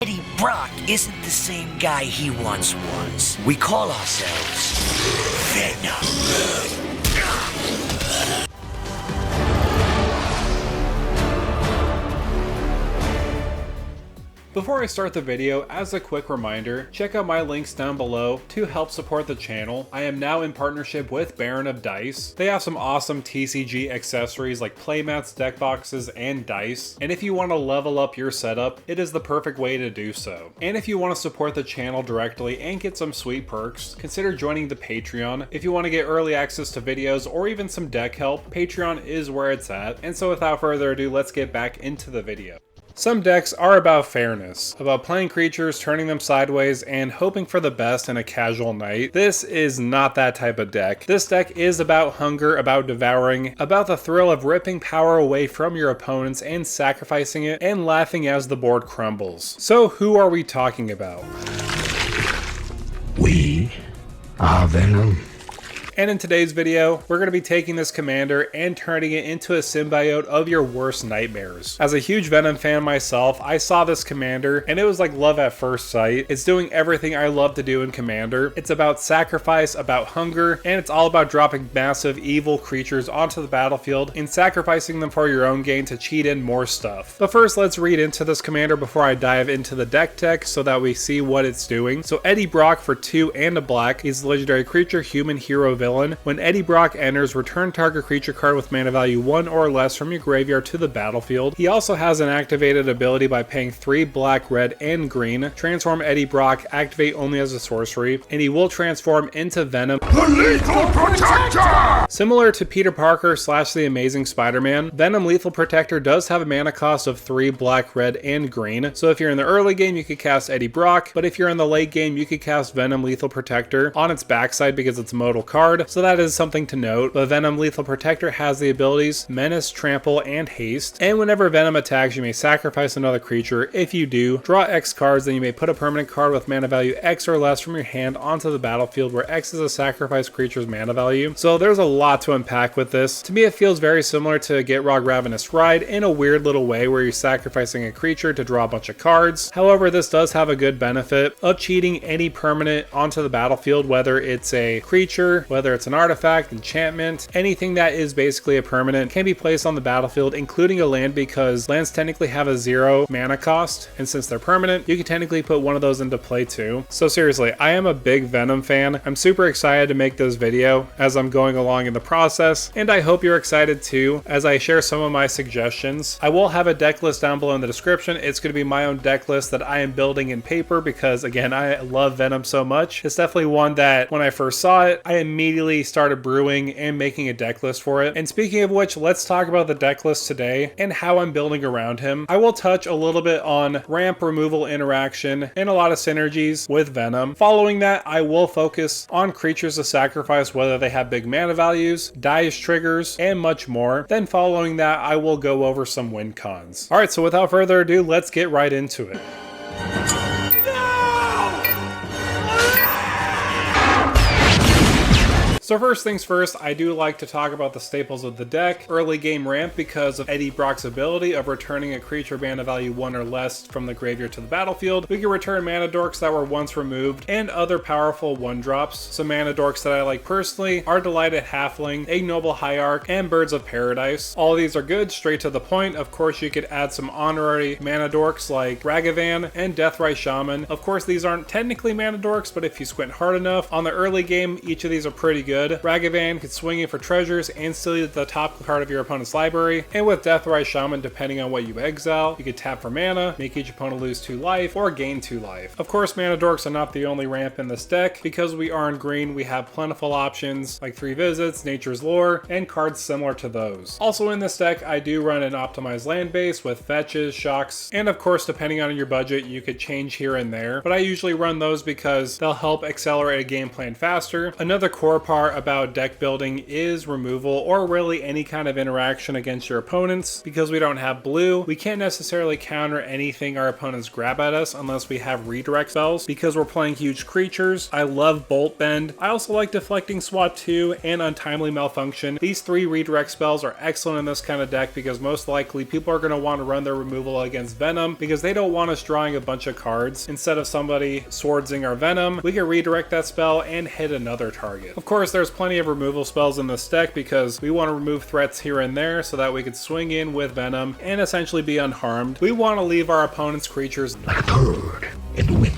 Eddie Brock isn't the same guy he once was. We call ourselves Venom. Before I start the video, as a quick reminder, check out my links down below to help support the channel. I am now in partnership with Baron of Dice. They have some awesome TCG accessories like playmats, deck boxes, and dice. And if you want to level up your setup, it is the perfect way to do so. And if you want to support the channel directly and get some sweet perks, consider joining the Patreon. If you want to get early access to videos or even some deck help, Patreon is where it's at. And so without further ado, let's get back into the video. Some decks are about fairness, about playing creatures, turning them sideways, and hoping for the best in a casual night. This is not that type of deck. This deck is about hunger, about devouring, about the thrill of ripping power away from your opponents and sacrificing it, and laughing as the board crumbles. So who are we talking about? We are Venom. And in today's video, we're going to be taking this commander and turning it into a symbiote of your worst nightmares. As a huge Venom fan myself, I saw this commander and it was like love at first sight. It's doing everything I love to do in commander. It's about sacrifice, about hunger, and it's all about dropping massive evil creatures onto the battlefield and sacrificing them for your own gain to cheat in more stuff. But first, let's read into this commander before I dive into the deck tech so that we see what it's doing. So Eddie Brock for 2 and a black. He's a legendary creature, human hero villain. When Eddie Brock enters, return target creature card with mana value 1 or less from your graveyard to the battlefield. He also has an activated ability by paying 3 black, red, and green. Transform Eddie Brock, activate only as a sorcery, and he will transform into Venom, The Lethal Protector! Similar to Peter Parker / The Amazing Spider-Man, Venom Lethal Protector does have a mana cost of 3 black, red, and green. So if you're in the early game, you could cast Eddie Brock, but if you're in the late game, you could cast Venom Lethal Protector on its backside because it's a modal card. So that is something to note, but Venom Lethal Protector has the abilities Menace, Trample, and Haste, and whenever Venom attacks, you may sacrifice another creature. If you do, draw X cards, then you may put a permanent card with mana value X or less from your hand onto the battlefield, where X is a sacrificed creature's mana value. So there's a lot to unpack with this. To me, it feels very similar to Gitrog Ravenous Ride in a weird little way where you're sacrificing a creature to draw a bunch of cards. However, this does have a good benefit of cheating any permanent onto the battlefield, whether it's a creature, whether it's an artifact, enchantment, anything that is basically a permanent can be placed on the battlefield, including a land, because lands technically have a 0 mana cost, and since they're permanent, you can technically put one of those into play too. So seriously, I am a big Venom fan. I'm super excited to make this video as I'm going along in the process, and I hope you're excited too as I share some of my suggestions. I will have a deck list down below in the description. It's going to be my own deck list that I am building in paper because, again, I love Venom so much. It's definitely one that when I first saw it, I immediately started brewing and making a deck list for it. And speaking of which, let's talk about the deck list today and how I'm building around him. I will touch a little bit on ramp removal interaction and a lot of synergies with Venom. Following that, I will focus on creatures to sacrifice, whether they have big mana values, dice triggers, and much more. Then following that, I will go over some win cons. Alright, so without further ado, let's get right into it. So first things first, I do like to talk about the staples of the deck. Early game ramp because of Eddie Brock's ability of returning a creature mana value 1 or less from the graveyard to the battlefield. We can return mana dorks that were once removed and other powerful 1-drops. Some mana dorks that I like personally are Delighted Halfling, Ignoble Hierarch, and Birds of Paradise. All of these are good, straight to the point. Of course, you could add some honorary mana dorks like Ragavan and Deathrite Shaman. Of course, these aren't technically mana dorks, but if you squint hard enough, on the early game, each of these are pretty good. Ragavan could swing in for treasures and steal the top card of your opponent's library, and with Deathrite Shaman, depending on what you exile, you could tap for mana, make each opponent lose 2 life, or gain 2 life. Of course, mana dorks are not the only ramp in this deck. Because we are in green, we have plentiful options like 3 Visits, Nature's Lore, and cards similar to those. Also in this deck, I do run an optimized land base with fetches, shocks, and of course, depending on your budget, you could change here and there, but I usually run those because they'll help accelerate a game plan faster. Another core part part about deck building is removal, or really any kind of interaction against your opponents. Because we don't have blue, we can't necessarily counter anything our opponents grab at us unless we have redirect spells. Because we're playing huge creatures, I love Bolt Bend. I also like Deflecting Swat 2 and Untimely Malfunction. These 3 redirect spells are excellent in this kind of deck because most likely people are going to want to run their removal against Venom because they don't want us drawing a bunch of cards. Instead of somebody swordsing our Venom, we can redirect that spell and hit another target. Of course, there's plenty of removal spells in this deck because we want to remove threats here and there so that we could swing in with Venom and essentially be unharmed. We want to leave our opponent's creatures like a turd in the wind.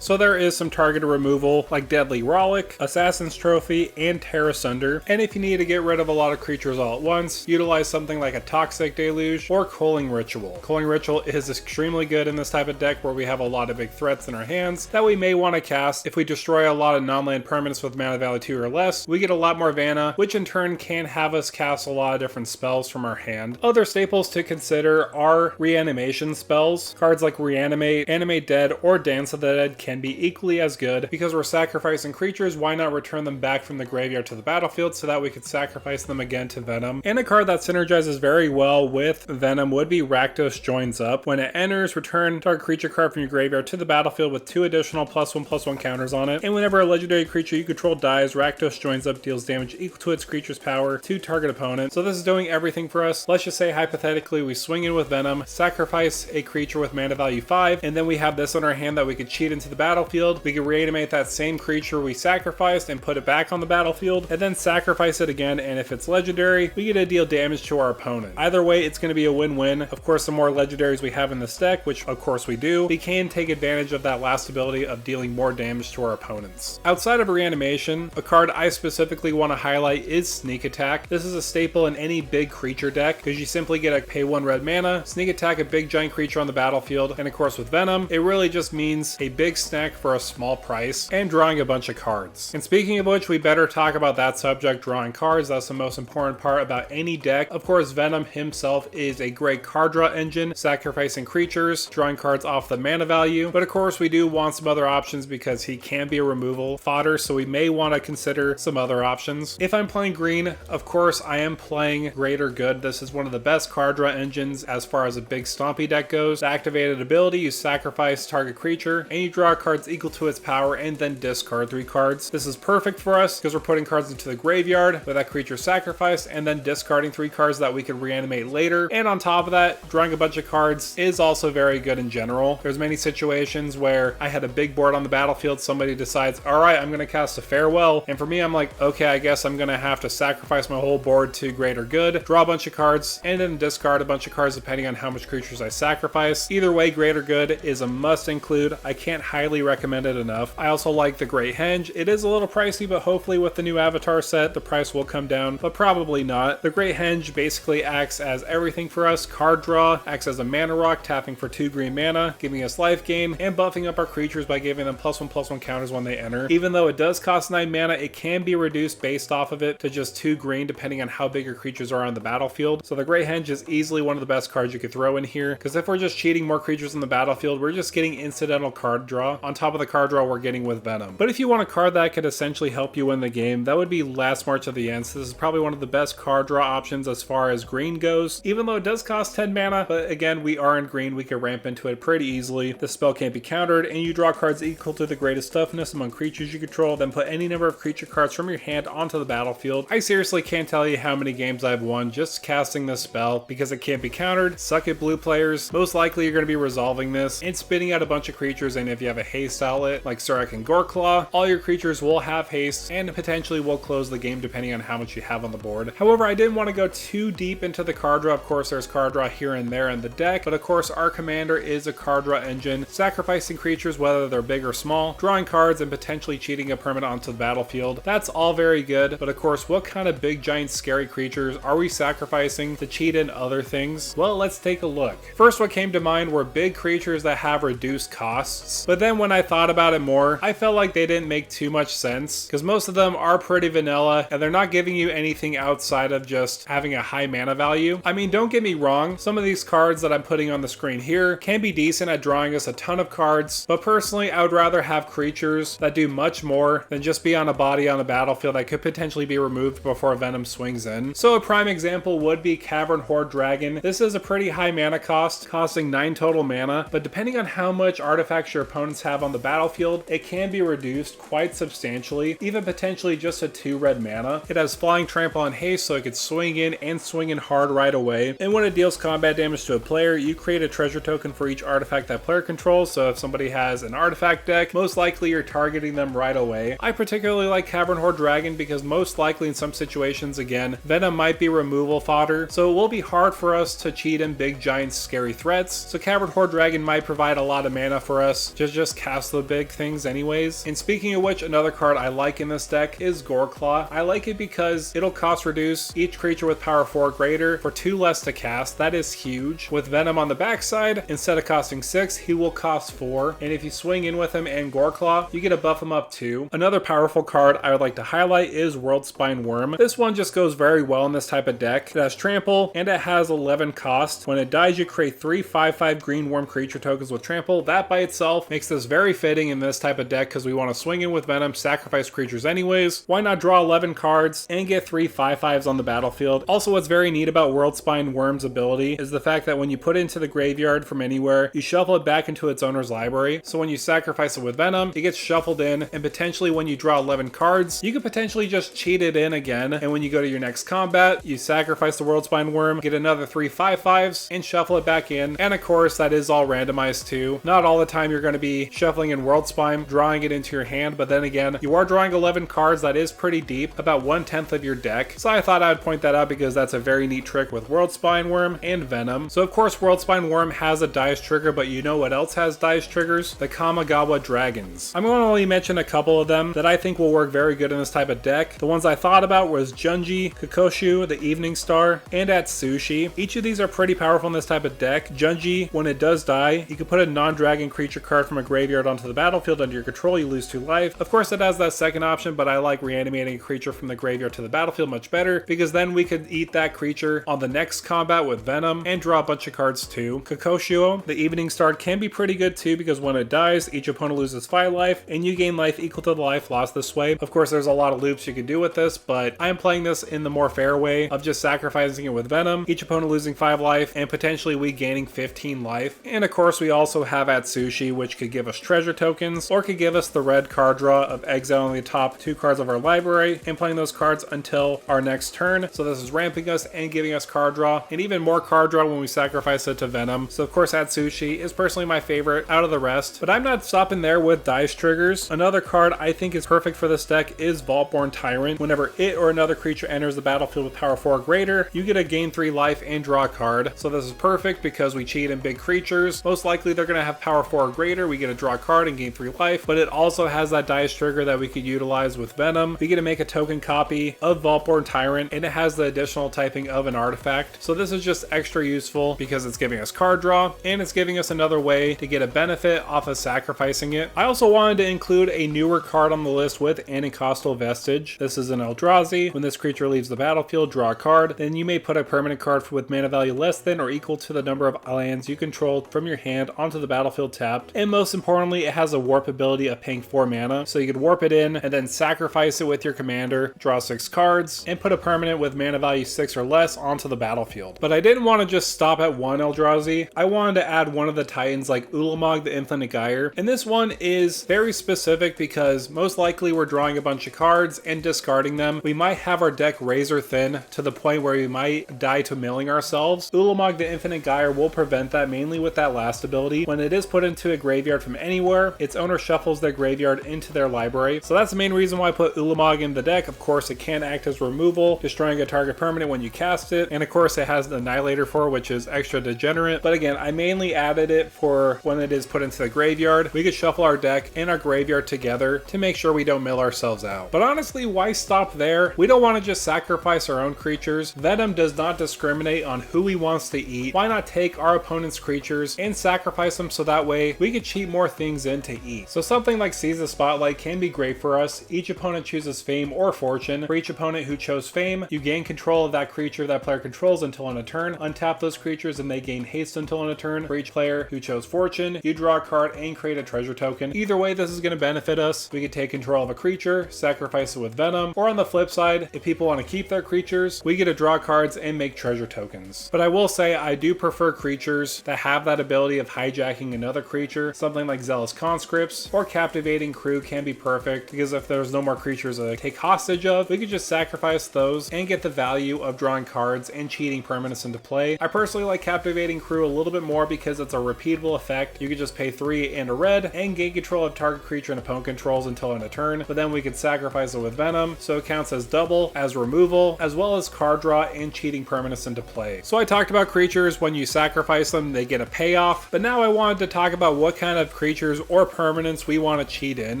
So there is some targeted removal like Deadly Rollick, Assassin's Trophy, and Terra Sunder. And if you need to get rid of a lot of creatures all at once, utilize something like a Toxic Deluge or Culling Ritual. Culling Ritual is extremely good in this type of deck where we have a lot of big threats in our hands that we may want to cast. If we destroy a lot of non-land permanents with mana value 2 or less, we get a lot more mana, which in turn can have us cast a lot of different spells from our hand. Other staples to consider are reanimation spells. Cards like Reanimate, Animate Dead, or Dance of the Dead can be equally as good. Because we're sacrificing creatures, why not return them back from the graveyard to the battlefield so that we could sacrifice them again to Venom. And a card that synergizes very well with Venom would be Rakdos Joins Up. When it enters, return target creature card from your graveyard to the battlefield with 2 additional +1/+1 counters on it. And whenever a legendary creature you control dies, Rakdos Joins Up deals damage equal to its creature's power to target opponent. So this is doing everything for us. Let's just say hypothetically we swing in with Venom, sacrifice a creature with mana value 5, and then we have this on our hand that we could cheat into the battlefield. We can reanimate that same creature we sacrificed and put it back on the battlefield, and then sacrifice it again, and if it's legendary, we get to deal damage to our opponent. Either way, it's going to be a win-win. Of course, the more legendaries we have in this deck, which of course we do, we can take advantage of that last ability of dealing more damage to our opponents. Outside of Reanimation, a card I specifically want to highlight is Sneak Attack. This is a staple in any big creature deck because you simply get a pay 1 red mana, sneak attack a big giant creature on the battlefield, and of course with Venom, it really just means a big snack for a small price and drawing a bunch of cards. And speaking of which, we better talk about that subject, drawing cards. That's the most important part about any deck. Of course, Venom himself is a great card draw engine, sacrificing creatures, drawing cards off the mana value. But of course, we do want some other options because he can be a removal fodder, so we may want to consider some other options. If I'm playing green, of course, I am playing Greater Good. This is one of the best card draw engines as far as a big stompy deck goes. The activated ability, you sacrifice target creature, and you draw cards equal to its power and then discard 3 cards. This is perfect for us because we're putting cards into the graveyard with that creature sacrificed and then discarding 3 cards that we can reanimate later. And on top of that, drawing a bunch of cards is also very good in general. There's many situations where I had a big board on the battlefield, somebody decides, alright, I'm going to cast a Farewell, and for me I'm like, okay, I guess I'm going to have to sacrifice my whole board to Greater Good, draw a bunch of cards, and then discard a bunch of cards depending on how much creatures I sacrifice. Either way, Greater Good is a must include. I can't highly recommend it enough. I also like the Great Henge. It is a little pricey, but hopefully with the new avatar set, the price will come down, but probably not. The Great Henge basically acts as everything for us. Card draw, acts as a mana rock, tapping for 2 green mana, giving us life gain, and buffing up our creatures by giving them +1/+1 counters when they enter. Even though it does cost 9 mana, it can be reduced based off of it to just 2 green depending on how big your creatures are on the battlefield. So the Great Henge is easily one of the best cards you could throw in here, because if we're just cheating more creatures in the battlefield, we're just getting incidental card draw on top of the card draw we're getting with Venom. But if you want a card that could essentially help you win the game, that would be Last March of the Ants. This is probably one of the best card draw options as far as green goes, even though it does cost 10 mana, but again, we are in green, we can ramp into it pretty easily. The spell can't be countered, and you draw cards equal to the greatest toughness among creatures you control, then put any number of creature cards from your hand onto the battlefield. I seriously can't tell you how many games I've won just casting this spell because it can't be countered. Suck it, blue players. Most likely you're going to be resolving this and spitting out a bunch of creatures, and if you have a haste outlet like Surek and Goreclaw, all your creatures will have haste and potentially will close the game depending on how much you have on the board. However, I didn't want to go too deep into the card draw. Of course, there's card draw here and there in the deck, but of course our commander is a card draw engine, sacrificing creatures whether they're big or small, drawing cards, and potentially cheating a permanent onto the battlefield. That's all very good, but of course, what kind of big giant scary creatures are we sacrificing to cheat in other things? Well, let's take a look. First, what came to mind were big creatures that have reduced costs, but then then when I thought about it more, I felt like they didn't make too much sense, because most of them are pretty vanilla, and they're not giving you anything outside of just having a high mana value. I mean, don't get me wrong, some of these cards that I'm putting on the screen here can be decent at drawing us a ton of cards, but personally I would rather have creatures that do much more than just be on a body on the battlefield that could potentially be removed before Venom swings in. So a prime example would be Cavern Horde Dragon. This is a pretty high mana cost, costing 9 total mana, but depending on how much artifacts your opponents have on the battlefield, it can be reduced quite substantially, even potentially just to 2 red mana. It has flying, trample, and haste, so it could swing in and swing in hard right away. And when it deals combat damage to a player, you create a treasure token for each artifact that player controls, so if somebody has an artifact deck, most likely you're targeting them right away. I particularly like Cavern Horde Dragon because most likely in some situations, again, Venom might be removal fodder, so it will be hard for us to cheat in big giant scary threats, so Cavern Horde Dragon might provide a lot of mana for us to just cast the big things anyways. And speaking of which, another card I like in this deck is Goreclaw. I like it because it'll cost reduce each creature with power 4 or greater for 2 less to cast. That is huge. With Venom on the backside, instead of costing 6, he will cost 4, and if you swing in with him and Goreclaw, you get to buff him up too. Another powerful card I would like to highlight is Worldspine Worm. This one just goes very well in this type of deck. It has trample and it has 11 cost. When it dies, you create 3 5/5 green worm creature tokens with trample. That by itself makes this very fitting in this type of deck because we want to swing in with Venom, sacrifice creatures anyways. Why not draw 11 cards and get 3 5/5s on the battlefield? Also, what's very neat about Worldspine Worm's ability is the fact that when you put it into the graveyard from anywhere, you shuffle it back into its owner's library. So when you sacrifice it with Venom, it gets shuffled in, and potentially when you draw 11 cards, you could potentially just cheat it in again, and when you go to your next combat, you sacrifice the Worldspine Worm, get another 3 5/5s, and shuffle it back in. And of course, that is all randomized too. Not all the time you're going to be shuffling in Worldspine, drawing it into your hand, but then again, you are drawing 11 cards. That is pretty deep, about 1/10 of your deck. So I thought I would point that out because that's a very neat trick with Worldspine Worm and Venom. So of course, Worldspine Worm has a dice trigger, but you know what else has dice triggers? The Kamigawa Dragons. I'm going to only mention a couple of them that I think will work very good in this type of deck. The ones I thought about was Junji, Kokoshu, the Evening Star, and Atsushi. Each of these are pretty powerful in this type of deck. Junji, when it does die, you can put a non-dragon creature card from a graveyard onto the battlefield under your control, you lose 2 life. Of course, it has that second option, but I like reanimating a creature from the graveyard to the battlefield much better because then we could eat that creature on the next combat with Venom and draw a bunch of cards too. Kokoshuo, the Evening Star, can be pretty good too because when it dies, each opponent loses 5 life and you gain life equal to the life lost this way. Of course, there's a lot of loops you can do with this, but I am playing this in the more fair way of just sacrificing it with Venom, each opponent losing 5 life and potentially we gaining 15 life. And of course, we also have Atsushi, which could give us treasure tokens or could give us the red card draw of exiling the top 2 cards of our library and playing those cards until our next turn. So this is ramping us and giving us card draw and even more card draw when we sacrifice it to Venom. So of course, Atsushi is personally my favorite out of the rest, but I'm not stopping there with dice triggers. Another card I think is perfect for this deck is Vaultborn Tyrant. Whenever it or another creature enters the battlefield with power 4 or greater, you get to gain 3 life and draw a card. So this is perfect because we cheat in big creatures. Most likely they're going to have power 4 or greater. We get to draw a card and gain 3 life, but it also has that dice trigger that we could utilize with Venom. We get to make a token copy of Vaultborn Tyrant and it has the additional typing of an artifact. So this is just extra useful because it's giving us card draw and it's giving us another way to get a benefit off of sacrificing it. I also wanted to include a newer card on the list with Anacostal Vestige. This is an Eldrazi. When this creature leaves the battlefield, draw a card. Then you may put a permanent card with mana value less than or equal to the number of lands you control from your hand onto the battlefield tapped. And most importantly, it has a warp ability of paying 4 mana. So you could warp it in and then sacrifice it with your commander, draw 6 cards, and put a permanent with mana value 6 or less onto the battlefield. But I didn't want to just stop at one Eldrazi. I wanted to add one of the Titans like Ulamog the Infinite Gyre. And this one is very specific because most likely we're drawing a bunch of cards and discarding them. We might have our deck razor thin to the point where we might die to milling ourselves. Ulamog the Infinite Gyre will prevent that mainly with that last ability. When it is put into a graveyard from anywhere, its owner shuffles their graveyard into their library. So that's the main reason why I put Ulamog in the deck. Of course, it can act as removal, destroying a target permanent when you cast it. And of course, it has the Annihilator for, which is extra degenerate. But again, I mainly added it for when it is put into the graveyard. We could shuffle our deck and our graveyard together to make sure we don't mill ourselves out. But honestly, why stop there? We don't want to just sacrifice our own creatures. Venom does not discriminate on who he wants to eat. Why not take our opponent's creatures and sacrifice them so that way we could cheat more more things in to eat. So something like Seize the Spotlight can be great for us. Each opponent chooses Fame or Fortune. For each opponent who chose Fame, you gain control of that creature that player controls until on a turn. Untap those creatures and they gain haste until on a turn. For each player who chose Fortune, you draw a card and create a treasure token. Either way, this is going to benefit us. We could take control of a creature, sacrifice it with Venom, or on the flip side, if people want to keep their creatures, we get to draw cards and make treasure tokens. But I will say I do prefer creatures that have that ability of hijacking another creature. Something like Zealous Conscripts or Captivating Crew can be perfect, because if there's no more creatures to take hostage of, we could just sacrifice those and get the value of drawing cards and cheating permanents into play. I personally like Captivating Crew a little bit more because it's a repeatable effect. You could just pay 3 and a red and gain control of target creature and opponent controls until end of turn, but then we could sacrifice it with Venom, so it counts as double, as removal, as well as card draw and cheating permanents into play. So I talked about creatures, when you sacrifice them, they get a payoff, but now I wanted to talk about what kind of creatures or permanents we want to cheat in.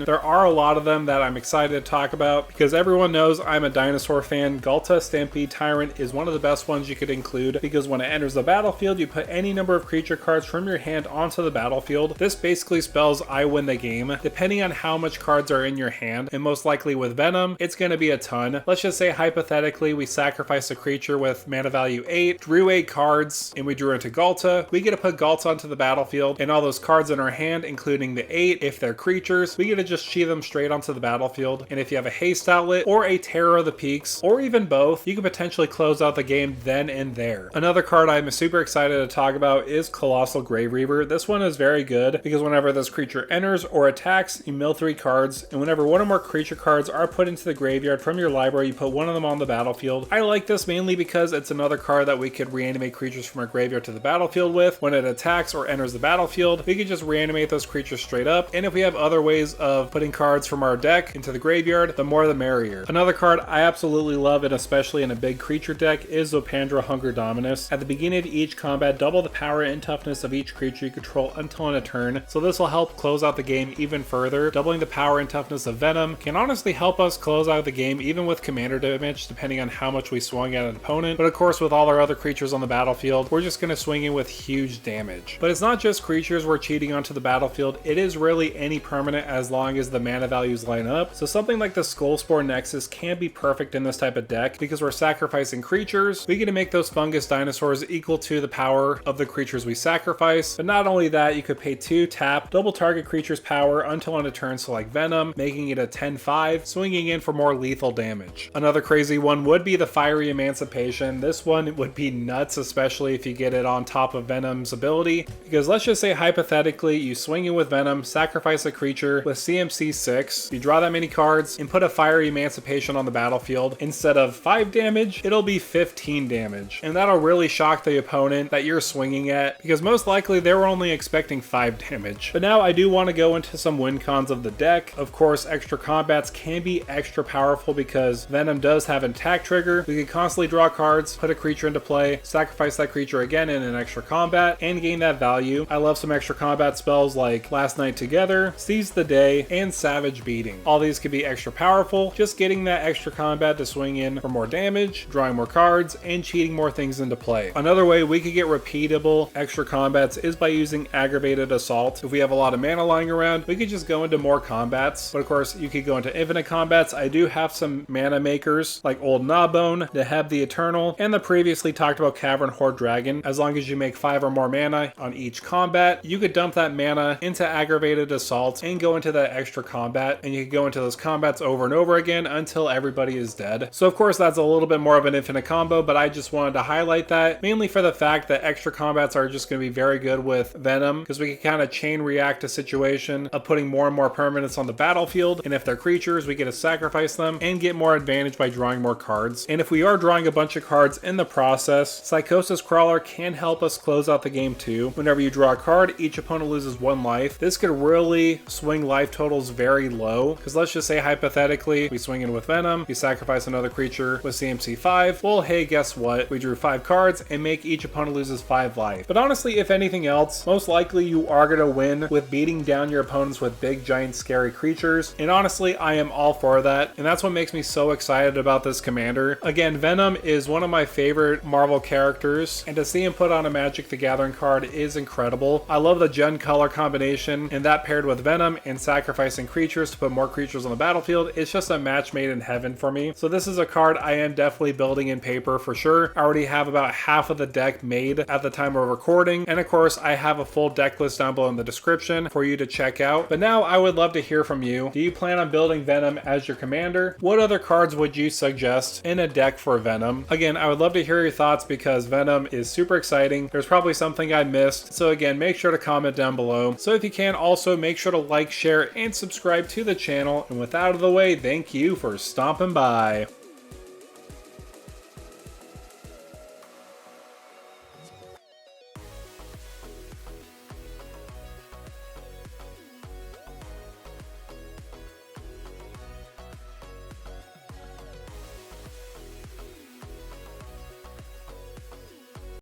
There are a lot of them that I'm excited to talk about, because everyone knows I'm a dinosaur fan. Ghalta Stampede Tyrant is one of the best ones you could include, because when it enters the battlefield, you put any number of creature cards from your hand onto the battlefield. This basically spells I win the game, depending on how much cards are in your hand, and most likely with Venom, it's going to be a ton. Let's just say hypothetically we sacrifice a creature with mana value 8, drew 8 cards, and we drew into Ghalta. We get to put Ghalta onto the battlefield, and all those cards in our hand, including the 8, if they're creatures, we get to just cheat them straight onto the battlefield. And if you have a haste outlet or a Terror of the Peaks, or even both, you can potentially close out the game then and there. Another card I'm super excited to talk about is Colossal Grave Reaver. This one is very good because whenever this creature enters or attacks, you mill 3 cards, and whenever one or more creature cards are put into the graveyard from your library, you put one of them on the battlefield. I like this mainly because it's another card that we could reanimate creatures from our graveyard to the battlefield with. When it attacks or enters the battlefield, we can just reanimate those creatures straight up, and if we have other ways of putting cards from our deck into the graveyard, the more the merrier. Another card I absolutely love, and especially in a big creature deck, is Zopandra Hunger Dominus. At the beginning of each combat, double the power and toughness of each creature you control until on a turn, so this will help close out the game even further. Doubling the power and toughness of Venom can honestly help us close out the game even with commander damage, depending on how much we swung at an opponent. But of course, with all our other creatures on the battlefield, we're just going to swing in with huge damage. But it's not just creatures we're cheating onto the battlefield, it is really any permanent as long as the mana values line up. So something like the Skullspore Nexus can be perfect in this type of deck because we're sacrificing creatures. We get to make those fungus dinosaurs equal to the power of the creatures we sacrifice. But not only that, you could pay 2, tap, double target creature's power until on a turn, so like Venom, making it a 10-5, swinging in for more lethal damage. Another crazy one would be the Fiery Emancipation. This one would be nuts, especially if you get it on top of Venom's ability, because let's just say hypothetically you swing in with Venom, sacrifice a creature with CMC 6, you draw that many cards, and put a Fiery Emancipation on the battlefield. Instead of 5 damage, it'll be 15 damage, and that'll really shock the opponent that you're swinging at, because most likely they were only expecting 5 damage. But now I do want to go into some win cons of the deck. Of course, extra combats can be extra powerful because Venom does have an attack trigger. We can constantly draw cards, put a creature into play, sacrifice that creature again in an extra combat, and gain that value. I love some extra combat spells like Last Night Together, Seize the Day, and Savage Beating. All these can be extra powerful, just getting that extra combat to swing in for more damage, drawing more cards, and cheating more things into play. Another way we could get repeatable extra combats is by using Aggravated Assault. If we have a lot of mana lying around, we could just go into more combats, but of course you could go into infinite combats. I do have some mana makers like Old Gnawbone, Neheb the Eternal, and the previously talked about Cavern Horde Dragon. As long as you make 5 or more mana on each combat, you could dump that mana into Aggravated Assault and go into that extra combat, and you could go into those combats over and over again until everybody is dead. So of course that's a little bit more of an infinite combo, but I just wanted to highlight that mainly for the fact that extra combats are just going to be very good with Venom, because we can kind of chain react a situation of putting more and more permanents on the battlefield, and if they're creatures, we get to sacrifice them and get more advantage by drawing more cards. And if we are drawing a bunch of cards in the process, Psychosis Crawler can help us close out the game too. Whenever you draw a card, each opponent loses 1 life. This could really swing life totals very low, because let's just say hypothetically we swing in with Venom, we sacrifice another creature with CMC 5. Well, hey, guess what? We drew 5 cards and make each opponent loses 5 life. But honestly, if anything else, most likely you are going to win with beating down your opponents with big, giant, scary creatures. And honestly, I am all for that. And that's what makes me so excited about this commander. Again, Venom is one of my favorite Marvel characters, and to see him put on a Magic the Gathering card is incredible. I love the Gen Color combination combination, and that paired with Venom and sacrificing creatures to put more creatures on the battlefield, it's just a match made in heaven for me. So this is a card I am definitely building in paper for sure. I already have about half of the deck made at the time of recording, and of course I have a full deck list down below in the description for you to check out. But now I would love to hear from you. Do you plan on building Venom as your commander? What other cards would you suggest in a deck for Venom? Again, I would love to hear your thoughts because Venom is super exciting. There's probably something I missed, so again, make sure to comment down below. So if you can, also make sure to like, share, and subscribe to the channel. And with that out of the way, thank you for stopping by.